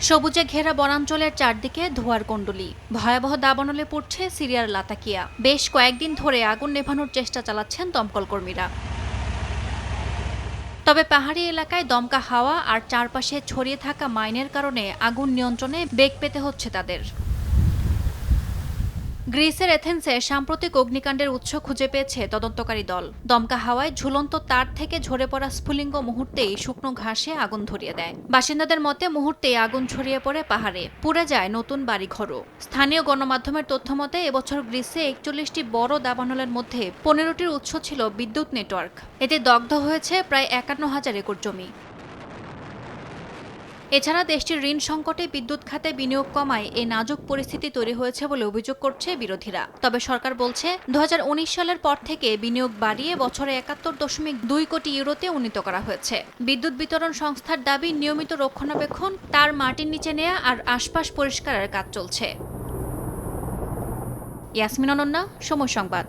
সবুজে ঘেরা বনাঞ্চলের চারদিকে ধোঁয়ার কুণ্ডলী, ভয়াবহ দাবানলে পড়ছে সিরিয়ার লাতাকিয়া। বেশ কয়েকদিন ধরে আগুন নেভানোর চেষ্টা চালাচ্ছেন দমকল কর্মীরা। তবে পাহাড়ি এলাকায় দমকা হাওয়া আর চারপাশে ছড়িয়ে থাকা মাইনের কারণে আগুন নিয়ন্ত্রণে বেগ পেতে হচ্ছে তাদের। গ্রিসের এথেন্সে সাম্প্রতিক অগ্নিকাণ্ডের উৎস খুঁজে পেয়েছে তদন্তকারী দল। দমকা হাওয়ায় ঝুলন্ত তার থেকে ঝরে পড়া স্ফুলিঙ্গ মুহূর্তেই শুকনো ঘাসে আগুন ধরিয়ে দেয়। বাসিন্দাদের মতে মুহূর্তেই আগুন ছড়িয়ে পড়ে পাহাড়ে, পুড়ে যায় নতুন বাড়িঘরও। স্থানীয় গণমাধ্যমের তথ্য মতে এবছর গ্রিসে ৪১টি বড় দাবানলের মধ্যে ১৫টির উৎস ছিল বিদ্যুৎ নেটওয়ার্ক। এতে দগ্ধ হয়েছে প্রায় ৫১,০০০ একর জমি। এছাড়া দেশটির ঋণ সংকটে বিদ্যুৎ খাতে বিনিয়োগ কমায় এই নাজুক পরিস্থিতি তৈরি হয়েছে বলে অভিযোগ করছে বিরোধীরা। তবে সরকার বলছে ২০১৯ সালের পর থেকে বিনিয়োগ বাড়িয়ে বছরে ৭১.২ কোটি ইউরোতে উন্নীত করা হয়েছে। বিদ্যুৎ বিতরণ সংস্থার দাবি, নিয়মিত রক্ষণাবেক্ষণ, তার মাটির নিচে নেয়া আর আশপাশ পরিষ্কারের কাজ চলছে। ইয়াসমিন অনন্যা, সময় সংবাদ।